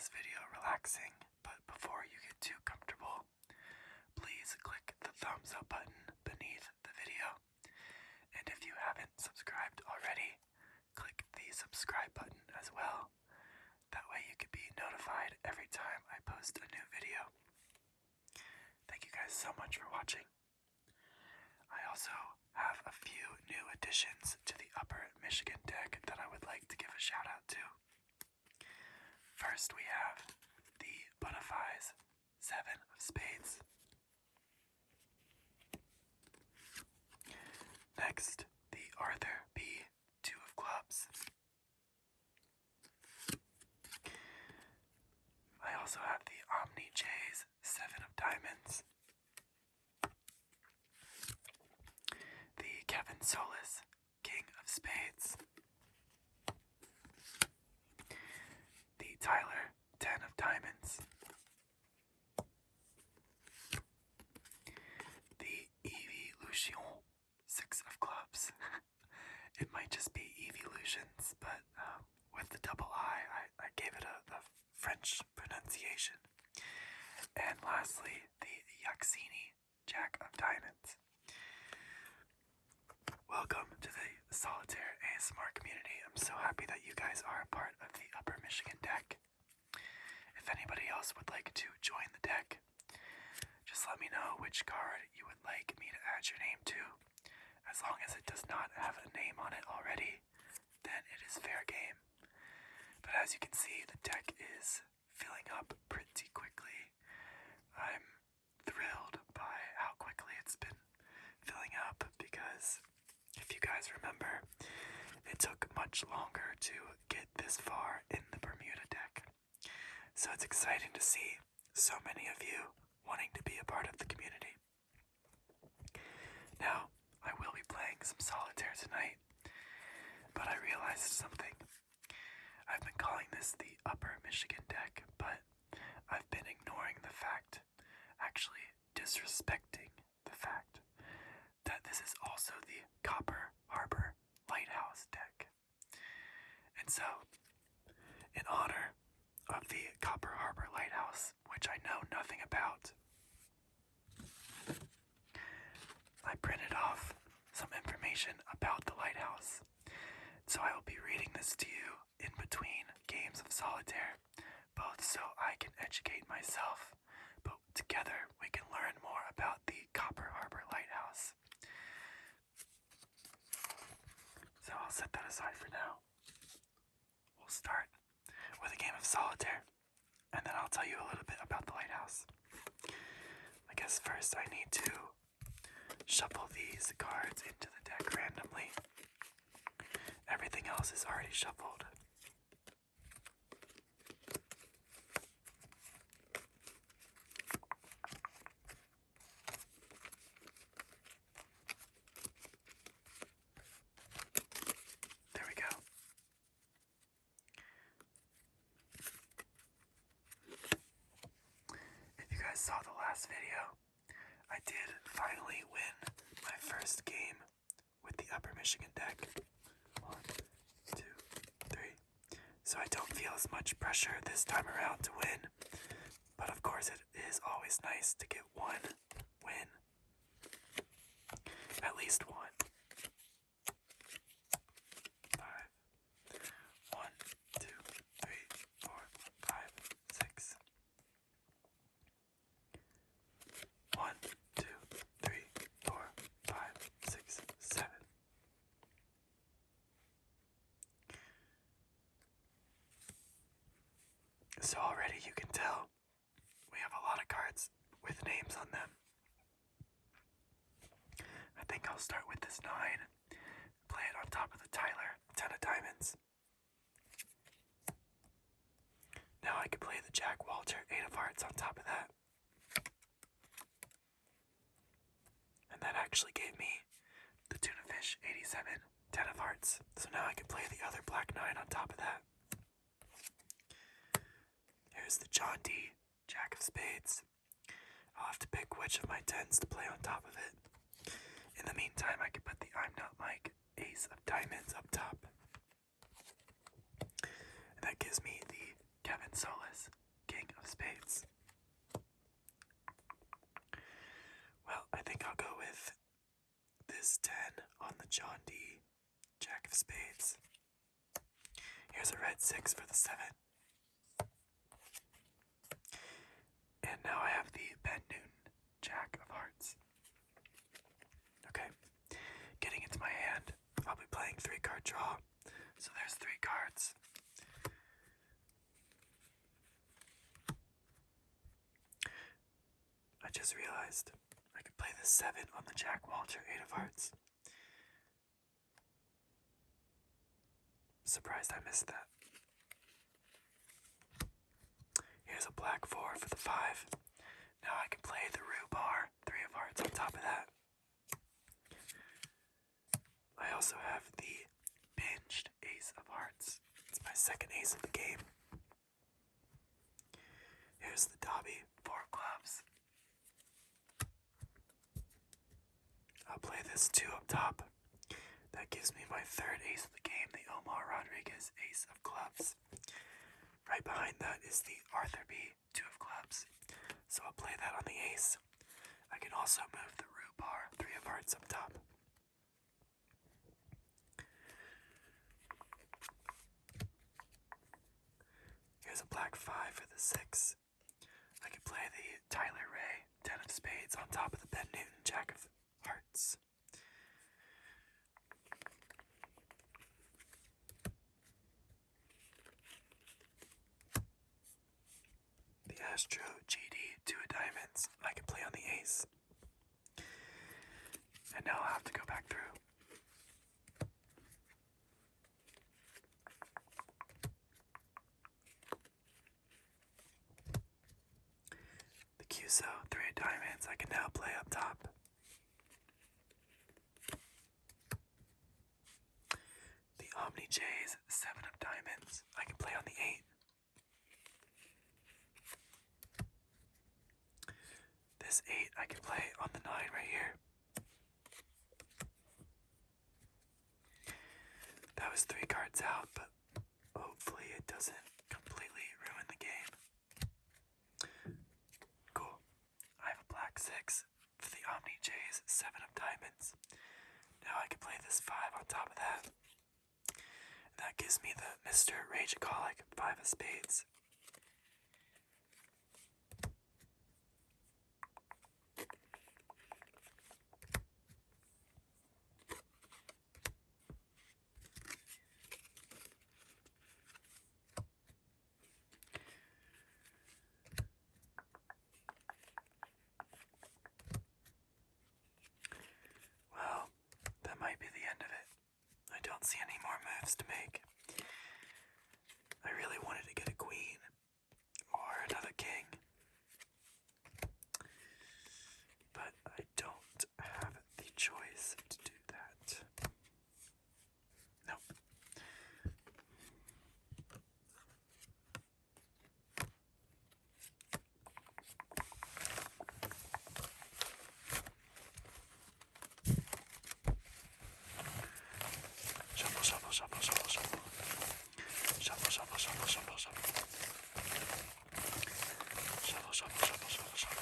this video relaxing, but before you get too comfortable, please click the thumbs up button beneath the video. And if you haven't subscribed already, click the subscribe button as well. That way you can be notified every time I post a new video. Thank you guys so much for watching. I also have a few new additions to the Upper Michigan deck that I would like to give a shout out to. First we have the Butterflies 7 of Spades. Next, the Arthur B 2 of Clubs. I also have the Omni J's 7 of Diamonds. The Kevin Solis King of Spades. The Tyler 10 of Diamonds. The Evolution 6 of Clubs. It might just be Evolutions, but with the double I gave it a French pronunciation. And lastly, the Yaxini Jack of Diamonds. Welcome to the Solitaire ASMR community. I'm so happy that you guys are a part of the Upper Michigan deck. If anybody else would like to join the deck, just let me know which card you would like me to add your name to. As long as it does not have a name on it already, then it is fair game. But as you can see, the deck is filling up pretty quickly. I'm thrilled by how quickly it's been filling up because if you guys remember, it took much longer to get this far in the Bermuda deck. So it's exciting to see so many of you wanting to be a part of the community. Now, I will be playing some Solitaire tonight, but I realized something. I've been calling this the Upper Michigan deck, but I've been ignoring the fact, actually disrespecting the fact, that this is also the Copper Harbor Lighthouse deck. And so, in honor of the Copper Harbor Lighthouse, which I know nothing about, I printed off some information about the lighthouse. So I will be reading this to you in between games of Solitaire, both so I can educate myself, but together we can learn more about the Copper Harbor Lighthouse. So I'll set that aside for now. We'll start with a game of Solitaire, and then I'll tell you a little bit about the lighthouse. I guess first I need to shuffle these cards into the deck randomly. Everything else is already shuffled. There we go. If you guys saw the last video, I did finally win my first game with the Upper Michigan deck. 1, 2, 3. So I don't feel as much pressure this time around to win. But of course it is always nice to get one win. At least one. 5. 1, 2, 3, 4, 5, 6. 1, 2, 3, 4, 5, 6, 7. So already you can tell we have a lot of cards with names on them. I think I'll start with this 9, play it on top of the Tyler 10 of Diamonds. Now I can play the Jack Walter 8 of Hearts on top of that. And that actually gave me the Tuna Fish 87 10 of Hearts. So now I can play the other Black 9 on top of that. Here's the John D Jack of Spades. I'll have to pick which of my 10s to play on top of it. In the meantime, I can put the I'm Not Mike Ace of Diamonds up top. And that gives me the Kevin Solis is 10 on the John D. Jack of spades. Here's a red 6 for the 7. And now I have the Ben Newton Jack of hearts. Okay, getting into my hand, I'll be playing 3-card draw. So there's 3 cards. I just realized I could play the 7 on the Jack Walter 8 of hearts. Surprised I missed that. Here's a black 4 for the 5. Now I can play the rhubarb 3 of hearts on top of that. I also have the binged ace of hearts. It's my second ace of the game. Here's the Dobby 4 of clubs. I'll play this 2 up top. That gives me my third ace of the game, the Omar Rodriguez ace of clubs. Right behind that is the Arthur B 2 of clubs. So I'll play that on the ace. I can also move the rhubarb 3 of hearts up top. Here's a black 5 for the 6. I can play the Tyler Ray 10 of spades on top of the Ben Newton Jack of hearts. The Astro GD 2 of diamonds I can play on the ace. And now I'll have to go back through. The QSO 3 of diamonds I can now play up top. The Omni J's 7 of diamonds I can play on the 8. This 8 I can play on the 9 right here. That was 3 cards out, but hopefully it doesn't completely ruin the game. Cool. I have a black 6 for the Omni J's 7 of diamonds. Now I can play this 5 on top of that. And that gives me the Mr. Rageaholic 5 of spades. Well, that might be the end of it. I don't see any more moves to make. I really wanted to get a queen or another king, but I don't have the choice to do that. Nope. Shuffle, shuffle, shuffle, shuffle, shuffle. Shuffle, shuffle, shuffle, shuffle, shuffle. Shuffle, shuffle, shuffle, shuffle, shuffle.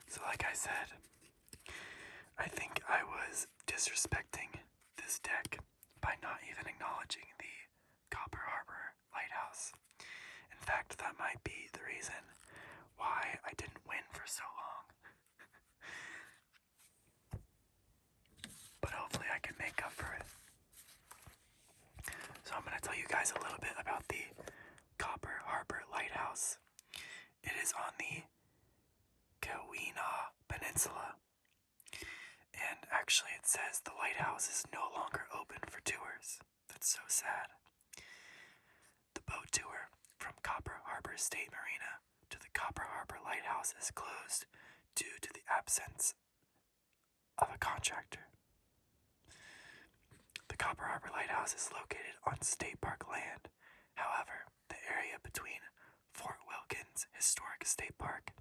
So like I said, I think I was disrespecting this deck by not even acknowledging the Copper Harbor lighthouse. In fact, that might be the reason why I didn't win for so long. But hopefully I can make up for it. So I'm going to tell you guys a little bit about the Copper Harbor lighthouse. State Marina to the Copper Harbor Lighthouse is closed due to the absence of a contractor. The Copper Harbor Lighthouse is located on state park land. However, the area between Fort Wilkins Historic State Park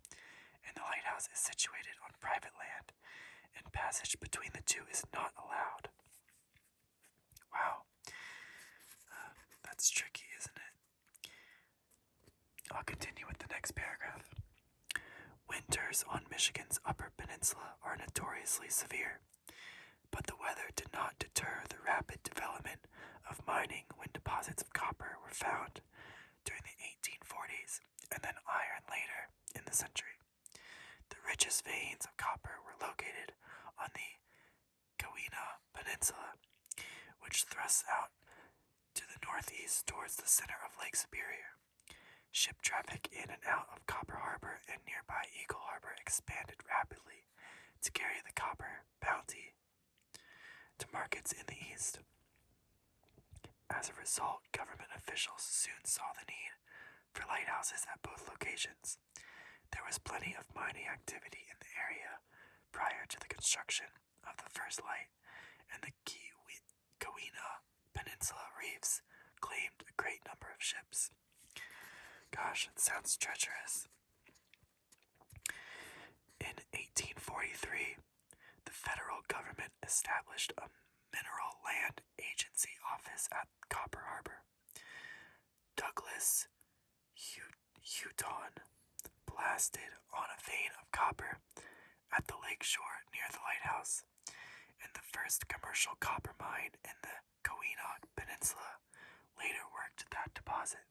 and the lighthouse is situated on private land, and passage between the two is not allowed. Wow. That's tricky, isn't it? I'll continue with the next paragraph. Winters on Michigan's Upper Peninsula are notoriously severe, but the weather did not deter the rapid development of mining when deposits of copper were found during the 1840s and then iron later in the century. The richest veins of copper were located on the Keweenaw Peninsula, which thrusts out to the northeast towards the center of Lake Superior. Ship traffic in and out of Copper Harbor and nearby Eagle Harbor expanded rapidly to carry the copper bounty to markets in the east. As a result, government officials soon saw the need for lighthouses at both locations. There was plenty of mining activity in the area prior to the construction of the first light, and the Keweenaw Peninsula reefs claimed a great number of ships. Gosh, it sounds treacherous. In 1843, the federal government established a Mineral Land Agency office at Copper Harbor. Douglas Houghton blasted on a vein of copper at the lake shore near the lighthouse, and the first commercial copper mine in the Keweenaw Peninsula later worked that deposit.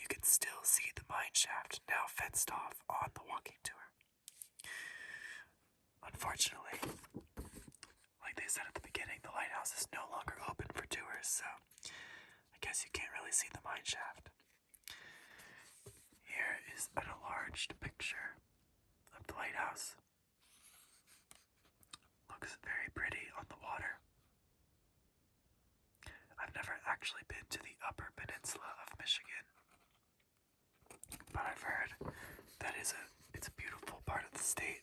You can still see the mine shaft now fenced off on the walking tour. Unfortunately, like they said at the beginning, the lighthouse is no longer open for tours, so I guess you can't really see the mine shaft. Here is an enlarged picture of the lighthouse. Looks very pretty on the water. I've never actually been to the Upper Peninsula of Michigan, but I've heard that it's a beautiful part of the state.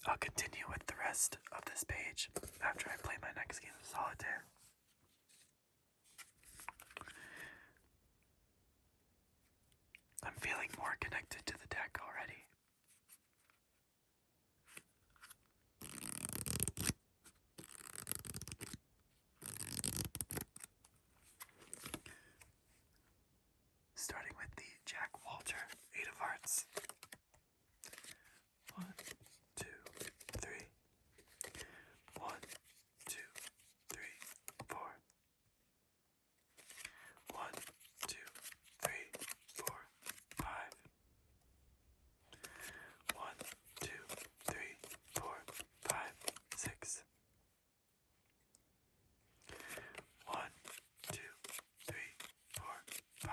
I'll continue with the rest of this page after I play my next game of Solitaire. I'm feeling more connected to the deck already. Starting with the Jack Walter 8 of Hearts. 1, 2, 3. 1, 2, 3, 4. 1, 2, 3, 4, 5. 1, 2, 3, 4, 5, 6. 1, 2, 3, 4, 5,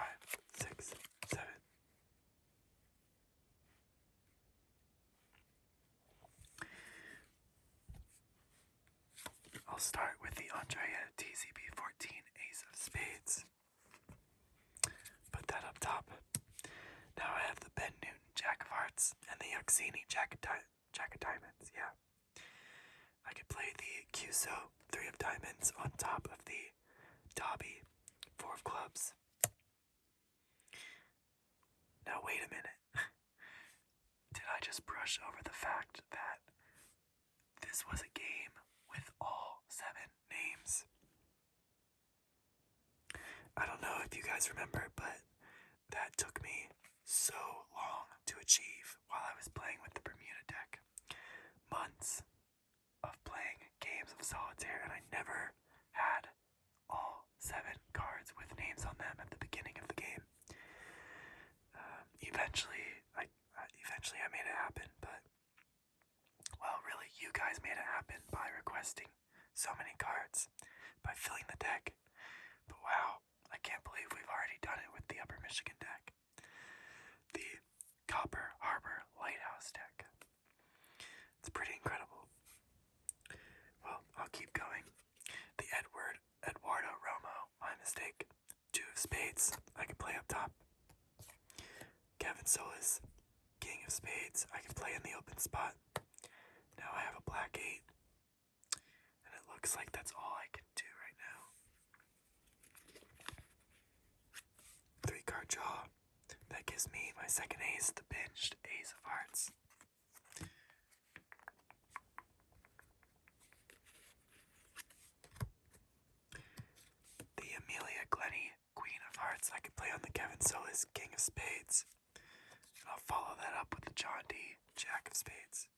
6, 7. I'll start with the Andrea TCB14 Ace of Spades. Put that up top. Now I have the Ben Newton Jack of Hearts and the Yuxini Jack of Diamonds, yeah. I could play the Cuso 3 of Diamonds on top of the Dobby 4 of Clubs. Now wait a minute. Did I just brush over the fact that this was a game with all 7 names? I don't know if you guys remember, but that took me so long to achieve while I was playing with the Bermuda deck. Months of playing games of Solitaire, and I never had all 7 cards with names on them at the beginning of the game. Eventually I made it happen, but, well, really, you guys made it happen by requesting so many cards, by filling the deck. But wow, I can't believe we've already done it with the Upper Michigan deck. The Copper Harbor Lighthouse deck. It's pretty incredible. Well, I'll keep going. The Eduardo Romo, my mistake. 2 of Spades, I can play up top. Kevin Solis, King of Spades, I can play in the open spot. Now I have a black 8, and it looks like that's all I can do right now. 3-card draw. That gives me my second ace, the pinched Ace of Hearts. The Amelia Glenny, Queen of Hearts, I can play on the Kevin Solis, King of Spades. And I'll follow that up with the John D, Jack of Spades.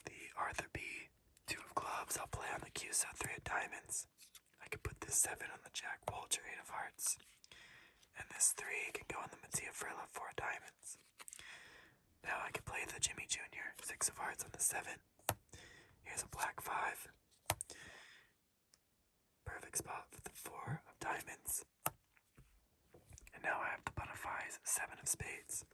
The Arthur B, 2 of Clubs, I'll play on the QSO, 3 of Diamonds. I can put this 7 on the Jack Walter, 8 of Hearts. And this 3 can go on the Mattia Frilla, 4 of Diamonds. Now I can play the Jimmy Jr., 6 of Hearts on the 7. Here's a black 5. Perfect spot for the 4 of Diamonds. And now I have the Butterflies, 7 of Spades.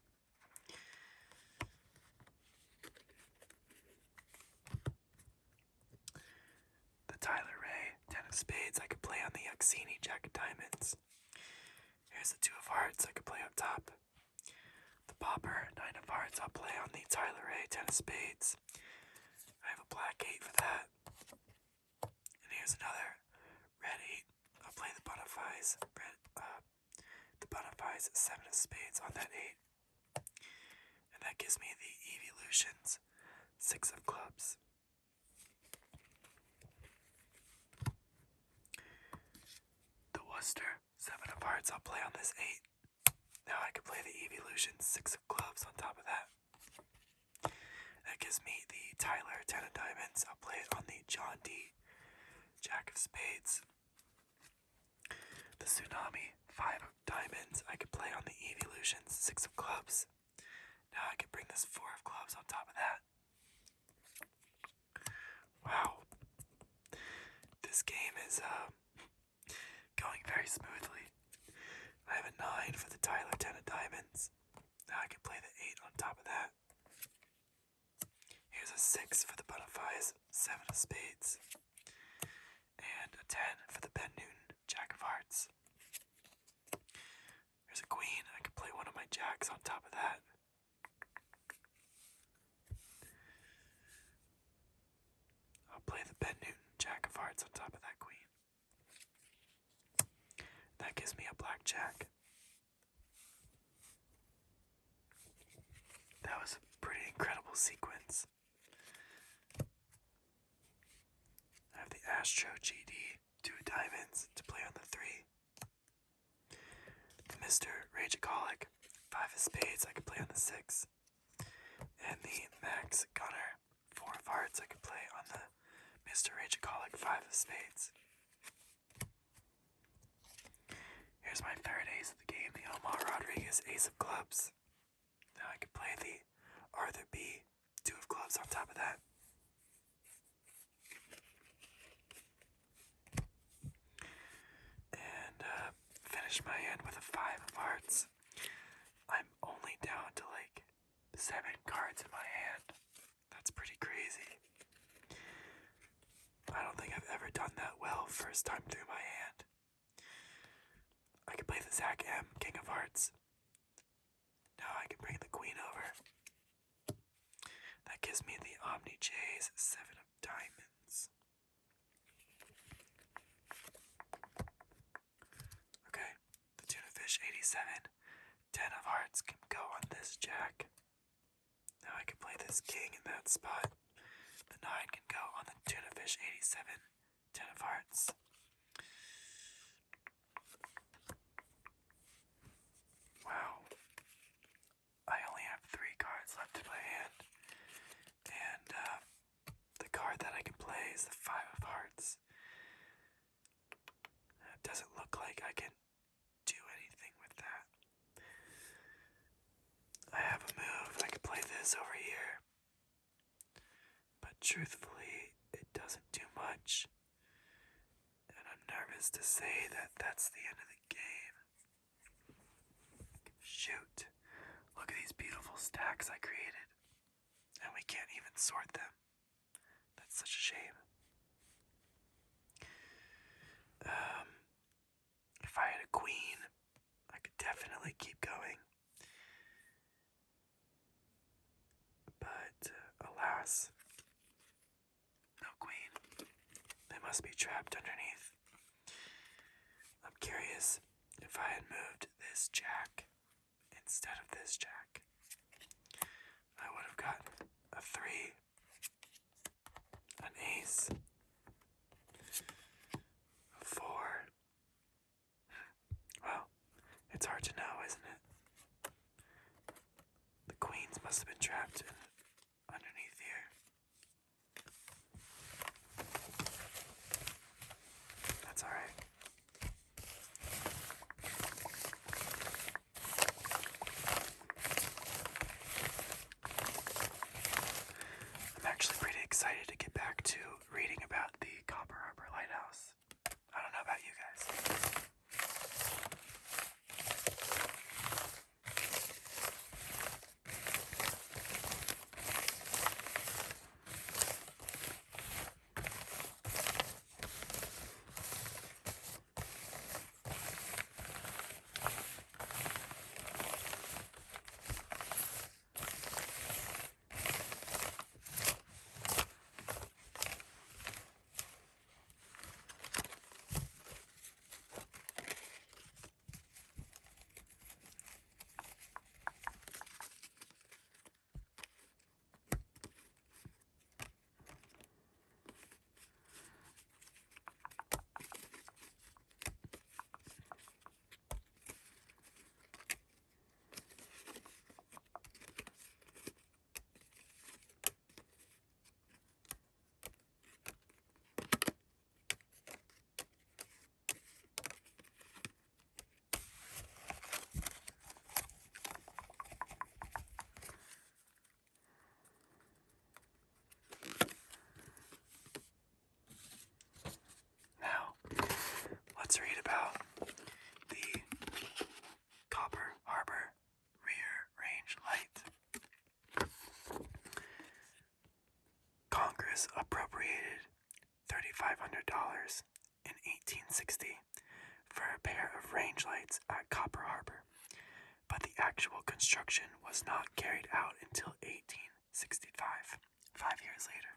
The Tyler Ray, 10 of Spades, I could play on the Yaxini, Jack of Diamonds. Here's the 2 of Hearts, I could play up top. The Popper, 9 of Hearts, I'll play on the Tyler Ray, 10 of Spades. I have a black 8 for that. And here's another red 8. I'll play the Butterflies, the Butterflies, 7 of Spades on that 8. And that gives me the Evolutions, 6 of Clubs. The Worcester, 7 of Hearts, I'll play on this 8. Now I can play the Evolutions, 6 of Clubs on top of that. That gives me the Tyler, 10 of Diamonds. I'll play it on the John D, Jack of Spades. The Tsunami, 5 of Diamonds. I could play on the Evolutions, 6 of Clubs. Now I can bring this 4 of Clubs on top of that. Wow. This game is going very smoothly. I have a 9 for the Tyler, 10 of Diamonds. Now I can play the 8 on top of that. Here's a 6 for the Butterflies, 7 of Spades. And a 10 for the Ben Newton, Jack of Hearts. Here's a Queen. I can play one of my Jacks on top of that. I'll play the Ben Newton, Jack of Hearts on top of that Queen. That gives me a black Jack. That was a pretty incredible sequence. I have the Astro GD, 2 Diamonds to play on the 3. The Mr. Rageaholic, 5 of Spades, I can play on the 6. And the Max Gunner, 4 of Hearts, I can play on the Mr. Rageaholic, 5 of Spades. Here's my third ace of the game, the Omar Rodriguez, Ace of Clubs. Now I can play the Arthur B, 2 of Clubs on top of that. And finish my hand with a 5 of Hearts. I'm only down to like 7 cards in my hand. That's pretty crazy. I don't think I've ever done that well first time through my hand. I can play the Zach M, King of Hearts. Now I can bring the Queen over. That gives me the Omni J's, 7 of Diamonds. Okay, the Tuna Fish, 87, 10 of Hearts can go on this Jack. Now I can play this King in that spot. The 9 can go on the Tuna Fish, 87, 10 of Hearts. Wow. I only have 3 cards left in my hand. And the card that I can play is the 5 of Hearts. It doesn't look like I can do anything with that. I have a move. I can play this over here. But truthfully, it doesn't do much. And I'm nervous to say that that's the end of the game. Shoot. Look at these beautiful stacks I created. And we can't even sort them. That's such a shame. If I had a queen, I could definitely keep going. But, alas, no queen. They must be trapped underneath. I'm curious if I had moved this jack instead of this jack, I would have gotten a 3, an ace, a 4. Well, it's hard to know, isn't it? The queens must have been trapped underneath here. That's alright. I'm actually pretty excited to get back to reading about the Copper Harbor Lighthouse. I don't know about you guys. Let's read about the Copper Harbor Rear Range Light. Congress appropriated $3,500 in 1860 for a pair of range lights at Copper Harbor, but the actual construction was not carried out until 1865, 5 years later.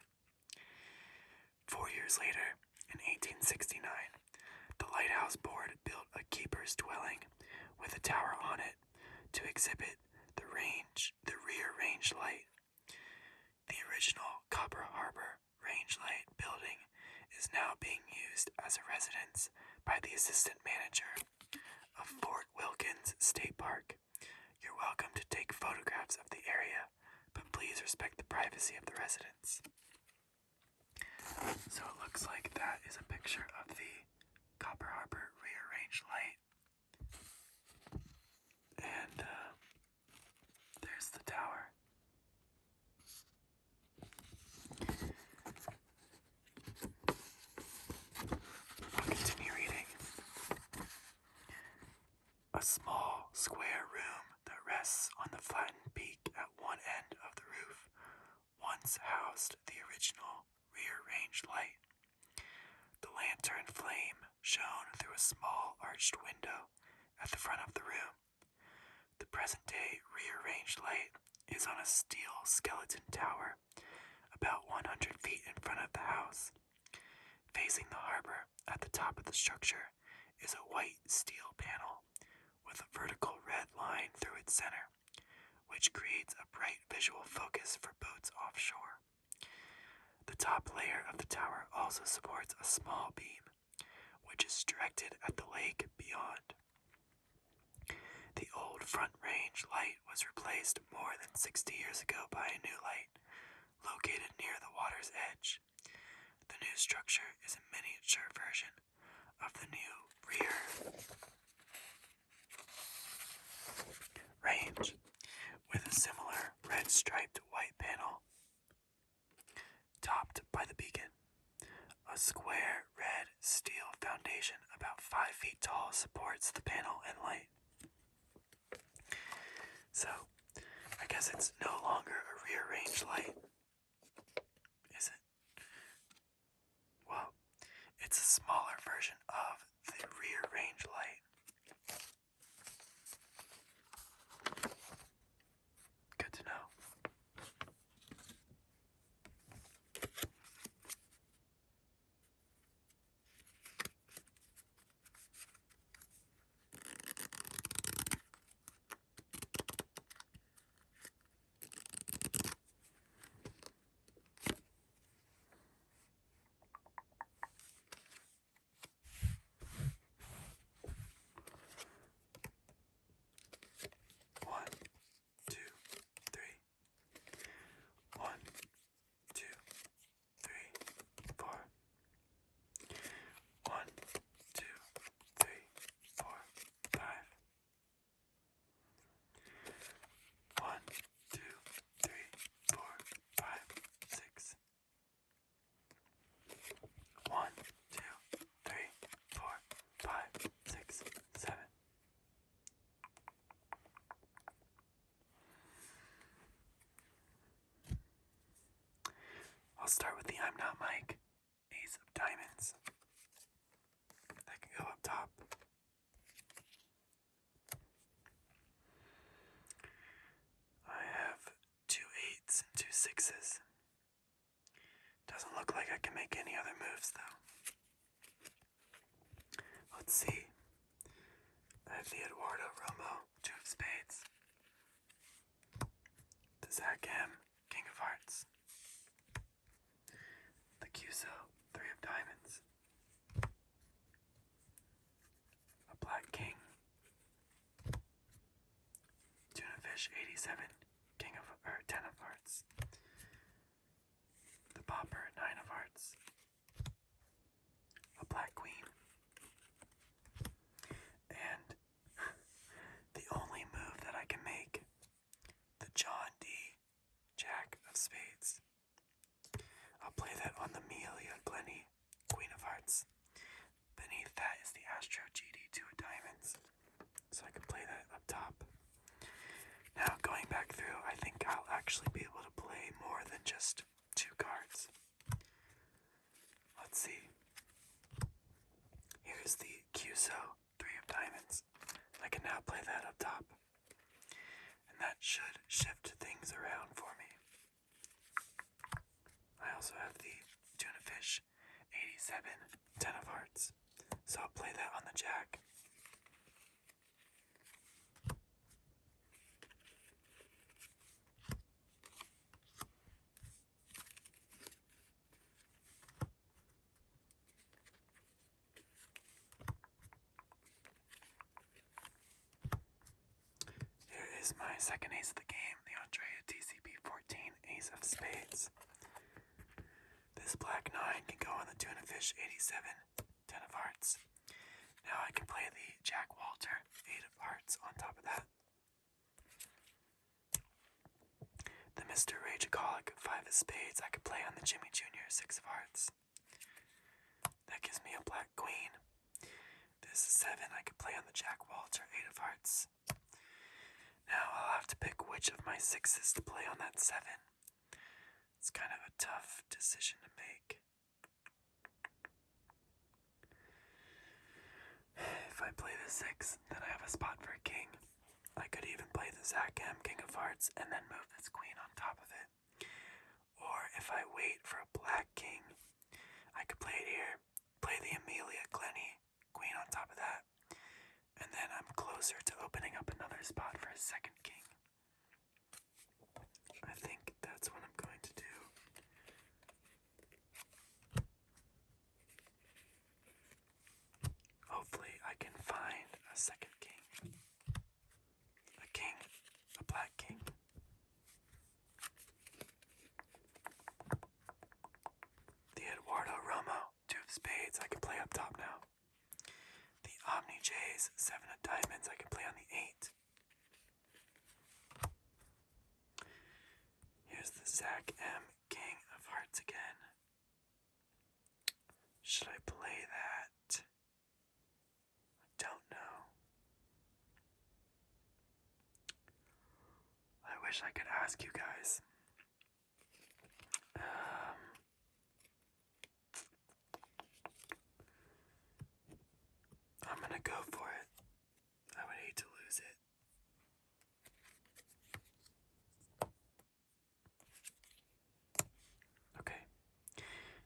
4 years later, in 1869, the Lighthouse Board built a keeper's dwelling with a tower on it to exhibit the rear range light. The original Copper Harbor range light building is now being used as a residence by the assistant manager of Fort Wilkins State Park. You're welcome to take photographs of the area, but please respect the privacy of the residents. So it looks like that is a picture of the Copper Harbor rear range light. And there's the tower. I'll continue reading. A small square room that rests on the flattened peak at one end of the roof once housed the original rear range light. The lantern flame shone through a small arched window at the front of the room. The present-day rear range light is on a steel skeleton tower about 100 feet in front of the house. Facing the harbor at the top of the structure is a white steel panel with a vertical red line through its center, which creates a bright visual focus for boats offshore. The top layer of the tower also supports a small beam, which is directed at the lake beyond. The old front range light was replaced more than 60 years ago by a new light, located near the water's edge. The new structure is a miniature version of the new rear range, with a similar red striped white panel topped by the beacon. A square red steel foundation about 5 feet tall supports the panel and light. So, I guess it's no longer a rear range light, is it? Well, it's a smaller version of start with the I'm Not Mike, ace of diamonds. That can go up top. I have 2 8s and 2 6s. Doesn't look like I can make any other moves though. Let's see. I have the Eduardo Romo, 2 of spades. The Zach M, king of hearts. The Cuso, 3 of diamonds. A black king. Tuna fish, 87, king of, or 10 of hearts. The popper, 9 of hearts. A black queen. And the only move that I can make, the John D, jack of spades. I'll play that on the Amelia Glenny, queen of hearts. Beneath that is the Astro GD, 2 of diamonds. So I can play that up top. Now going back through, I think I'll actually be able to play more than just 2 cards. Let's see. Here's the Cuso, 3 of diamonds. I can now play that up top. And that should shift things around for me. I also have the Tuna Fish, 87, 10 of hearts. So I'll play that on the jack. My second ace of the game, the Andrea TCP 14, ace of spades. This black 9 can go on the Tuna Fish, 87, 10 of hearts. Now I can play the Jack Walter, 8 of hearts on top of that. The Mr. Rageaholic, 5 of spades, I could play on the Jimmy Jr., 6 of hearts. That gives me a black queen. This is 7, I could play on the Jack Walter, 8 of hearts. Now I'll have to pick which of my 6s to play on that 7. It's kind of a tough decision to make. If I play the 6, then I have a spot for a king. I could even play the Zach M, king of hearts, and then move this queen on top of it. Or if I wait for a black king, I could play it here, play the Amelia Glenny, queen on top of that. And then I'm closer to opening up another spot for a second king. I think that's what I'm going to do. Hopefully I can find a second king. A black king. The Eduardo Romo, 2 of spades, I can play up top now. The Omni J's, 7 of diamonds, I can play on the 8. Here's the Zach M, king of hearts again. Should I play that? I don't know. I wish I could ask you guys. I'm gonna go for it. I would hate to lose it. Okay.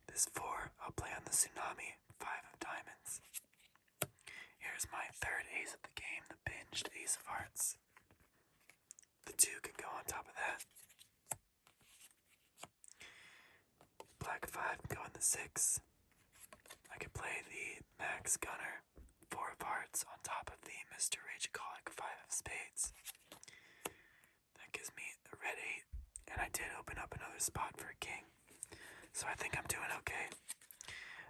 This 4, I'll play on the Tsunami, 5 of diamonds. Here's my third ace of the game, the binged ace of hearts. The 2 can go on top of that. Black 5 can go on the 6. I could play the Max Gunner, 4 of hearts on top of the Mr. Rageaholic, 5 of spades. That gives me a red 8, and I did open up another spot for a king. So I think I'm doing okay.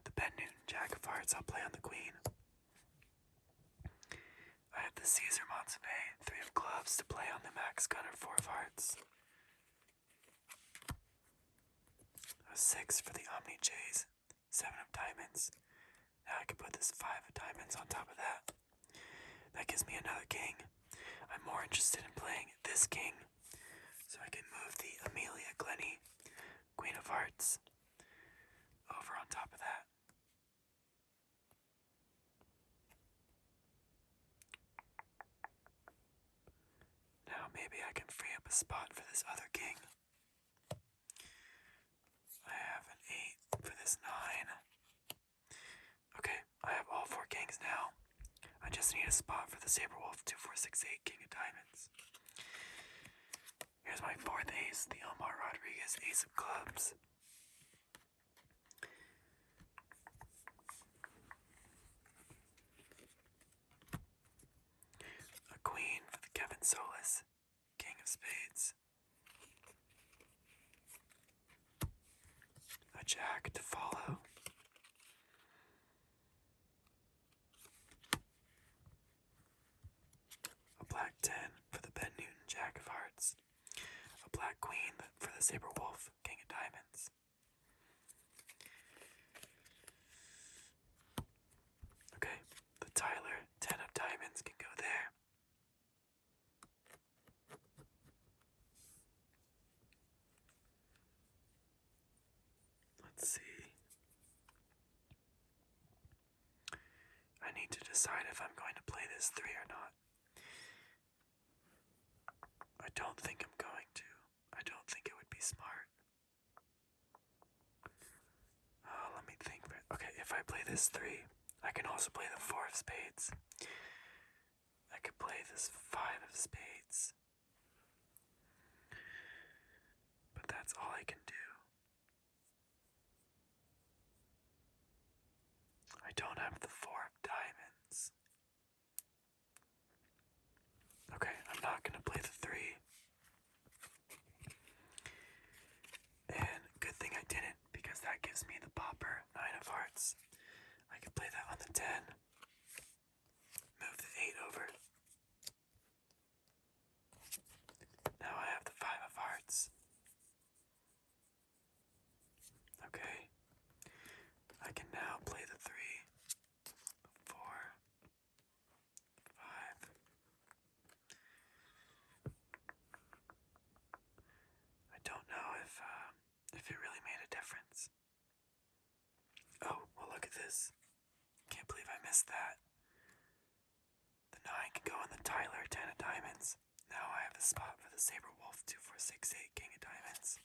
The Ben Newton, jack of hearts, I'll play on the queen. I have the Caesar Montané, 3 of clubs to play on the Max Gunner, 4 of hearts. A 6 for the Omni J's, 7 of diamonds. Now I can put this 5 of diamonds on top of that. That gives me another king. I'm more interested in playing this king, so I can move the Amelia Glenny, queen of hearts. can free up a spot for this other king. I have an 8 for this 9. Okay, I have all 4 kings now. I just need a spot for the Saber Wolf 2, 4, 6, 8 king of diamonds. Here's my 4th ace, the Omar Rodriguez ace of clubs. A queen for the Kevin Solis king of spades. A jack to follow. A black 10 for the Ben Newton jack of hearts. A black queen for the Saber Wolf king of diamonds. Okay, the Tyler 10 of diamonds can go there. Let's see. I need to decide if I'm going to play this 3 or not. I don't think I'm going to. I don't think it would be smart. Let me think. Okay, if I play this 3, I can also play the 4 of spades. I could play this 5 of spades. But that's all I can do. I don't have the 4 of diamonds. Okay, I'm not gonna play the 3. And good thing I didn't, because that gives me the popper 9 of hearts. I could play that on the 10. Move the 8 over. Now I have the 5 of hearts. Okay. I can now play the 3, 4, 5. I don't know if it really made a difference. Oh, well, look at this. Can't believe I missed that. The 9 can go on the Tyler 10 of diamonds. Now I have the spot for the Saber Wolf 2, 4, 6, 8 king of diamonds.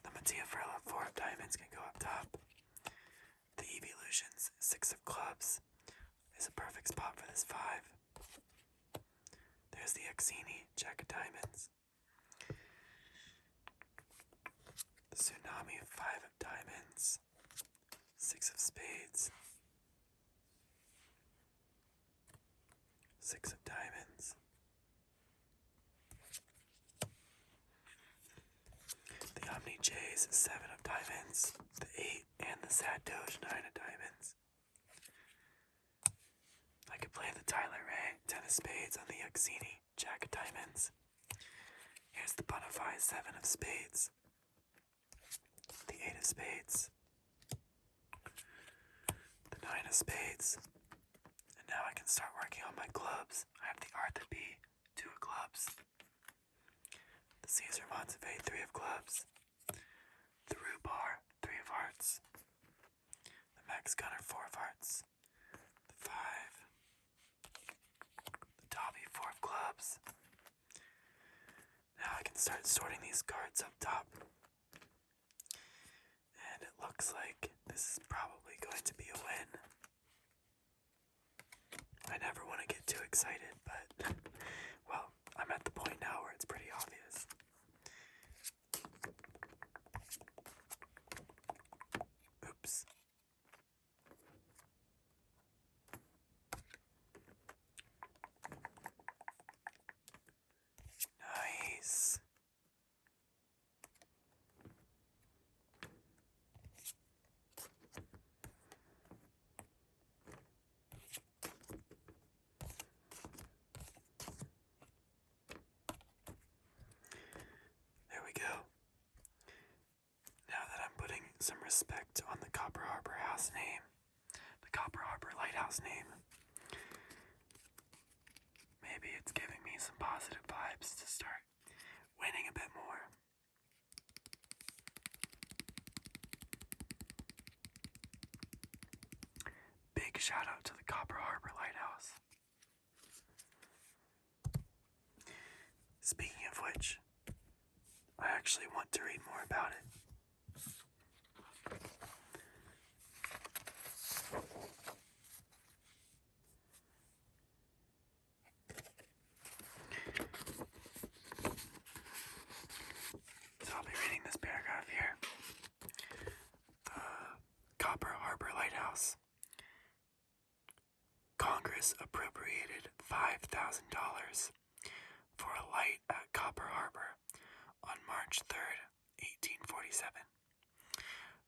The Mattia Ferla 4 of diamonds can go up top. The Evolutions 6 of clubs is a perfect spot for this 5. There's the Axini jack of diamonds. The Tsunami 5 of diamonds. 6 of spades. 6 of diamonds. The Omni Jays 7 of diamonds. The 8 and the Sad Doge 9 of diamonds. I could play the Tyler Ray 10 of spades on the Axini jack of diamonds. Here's the Bonafide 7 of spades. The 8 of spades. The 9 of spades. And now I can start working on my clubs. I have the Arthur B 2 of clubs. The Caesar Montevay 3 of clubs. The Rhubar 3 of hearts. The Max Gunner 4 of hearts. The 5. The Dobby 4 of clubs. Now I can start sorting these cards up top. And it looks like this is probably going to be a win. I never want to get too excited, but, well, I'm at the point now where it's pretty obvious. Oops. Nice. There we go. Now that I'm putting some respect on the Copper Harbor house name, the Copper Harbor lighthouse name, maybe it's giving me some positive vibes to start winning a bit more. Big shout out to the Copper Harbor Lighthouse. Speaking which I actually want to read more about it. So I'll be reading this paragraph here. The Copper Harbor Lighthouse. Congress appropriated $5,000 for a light at Copper Harbor on March 3rd, 1847.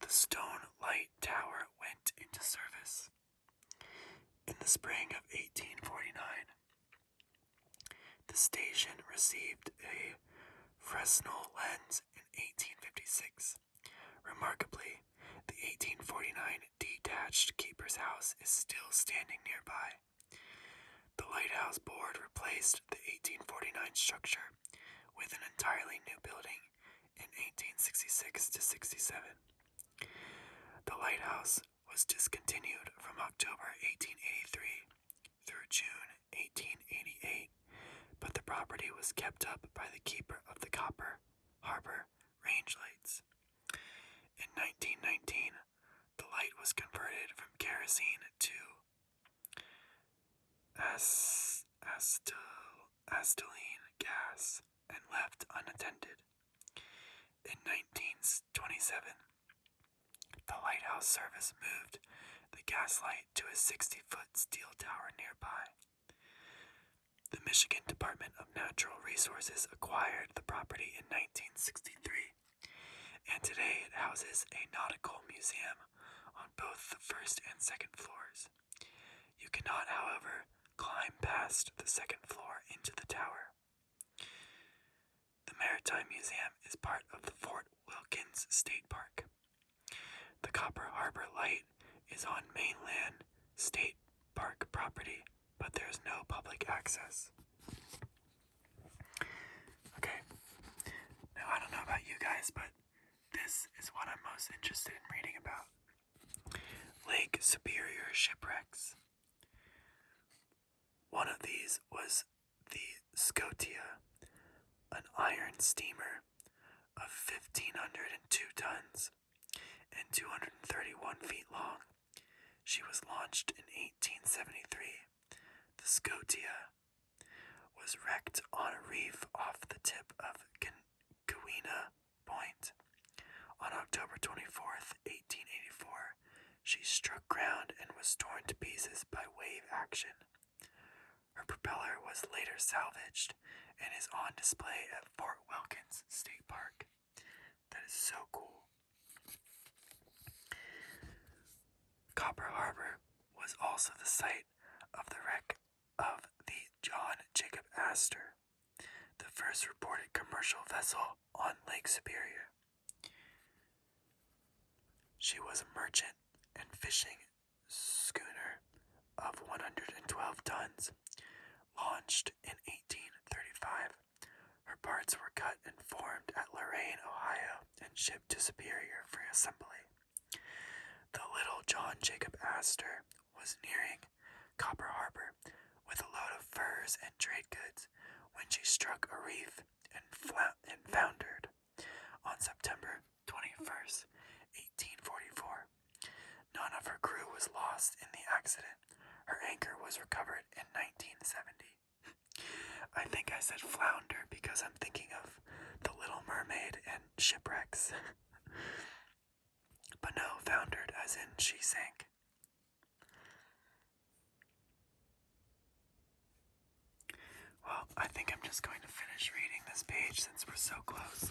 The stone light tower went into service in the spring of 1849. The station received a Fresnel lens in 1856. Remarkably, the 1849 detached keeper's house is still standing nearby. The lighthouse board replaced the 1849 structure with an entirely new building in 1866 to 67. The lighthouse was discontinued from October 1883 through June 1888, but the property was kept up by the keeper of the Copper Harbor range lights. In 1919, the light was converted from kerosene to acetylene gas and left unattended. In 1927, the lighthouse service moved the gas light to a 60-foot steel tower nearby. The Michigan Department of Natural Resources acquired the property in 1963, and today it houses a nautical museum on both the first and second floors. You cannot, however, climb past the second floor into the tower. The Maritime Museum is part of the Fort Wilkins State Park. The Copper Harbor Light is on mainland state park property, but there's no public access. Okay, now I don't know about you guys, but this is what I'm most interested in reading about. Lake Superior shipwrecks. One of these was the Scotia, an iron steamer of 1,502 tons and 231 feet long. She was launched in 1873. The Scotia was wrecked on a reef off the tip of Keweenaw Point. On October 24th, 1884, she struck ground and was torn to pieces by wave action. Her propeller was later salvaged and is on display at Fort Wilkins State Park. That is so cool. Copper Harbor was also the site of the wreck of the John Jacob Astor, the first reported commercial vessel on Lake Superior. She was a merchant and fishing schooner of 112 tons, launched in 1835. Her parts were cut and formed at Lorain, Ohio, and shipped to Superior for assembly. The little John Jacob Astor was nearing Copper Harbor with a load of furs and trade goods when she struck a reef and foundered on September 21st, 1844. None of her crew was lost in the accident. Her anchor was recovered in 1970. I think I said flounder because I'm thinking of The Little Mermaid and shipwrecks. But no, foundered as in she sank. Well, I think I'm just going to finish reading this page since we're so close.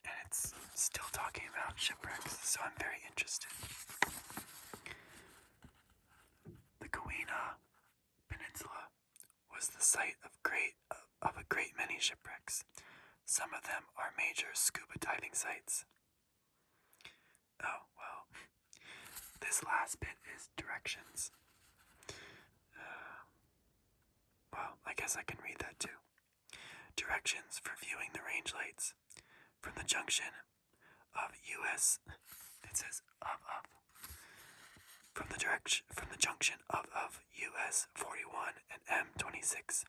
And it's still talking about shipwrecks, so I'm very interested. The Keweenaw Peninsula was the site of a great many shipwrecks. Some of them are major scuba diving sites. Oh, well, this last bit is directions. Well, I guess I can read that too. Directions for viewing the range lights from the junction of US. It says of. From the junction of US 41 and M26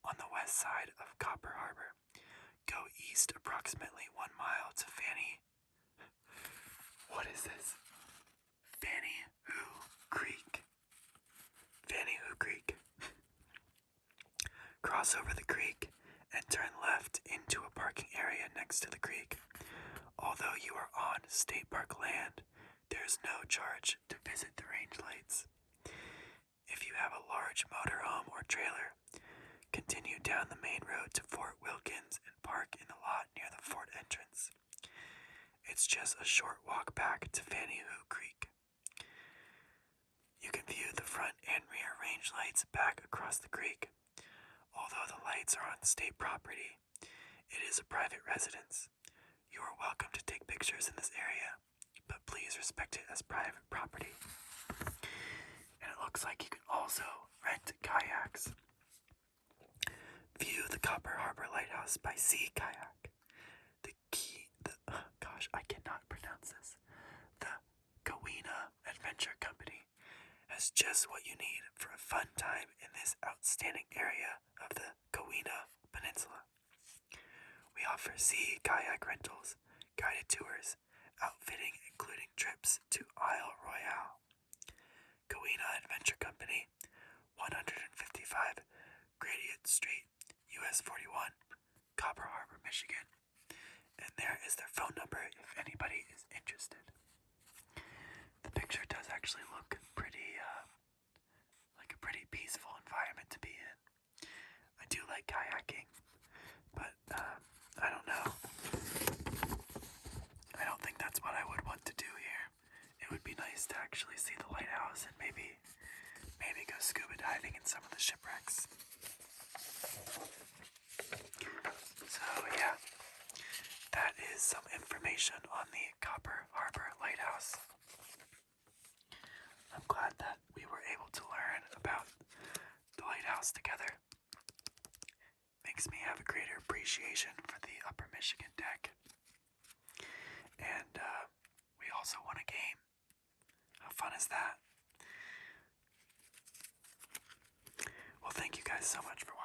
on the west side of Copper Harbor. Go east approximately 1 mile to Fanny. What is this? Fanny Hoo Creek. Fanny Hoo Creek. Cross over the creek and turn left into a parking area next to the creek. Although you are on state park land, there is no charge to visit the range lights. If you have a large motorhome or trailer, continue down the main road to Fort Wilkins and park in the lot near the fort entrance. It's just a short walk back to Fanny Hoo Creek. You can view the front and rear range lights back across the creek. Although the lights are on state property, it is a private residence. You are welcome to take pictures in this area, but please respect it as private property. And it looks like you can also rent kayaks. View the Copper Harbor Lighthouse by sea kayak. I cannot pronounce this. The Kawina Adventure Company has just what you need for a fun time in this outstanding area of the Kawina Peninsula. We offer sea kayak rentals, guided tours, outfitting including trips to Isle Royale. Kawina Adventure Company, 155 Gradient Street, US 41, Copper Harbor, Michigan. And there is their phone number if anybody is interested. The picture does actually look pretty, like a pretty peaceful environment to be in. I do like kayaking, but I don't know. I don't think that's what I would want to do here. It would be nice to actually see the lighthouse and maybe go scuba diving in some of the shipwrecks. So yeah, that is some information on the Copper Harbor Lighthouse. I'm glad that we were able to learn about the lighthouse together. Makes me have a greater appreciation for the Upper Michigan deck. And we also won a game. How fun is that? Well, thank you guys so much for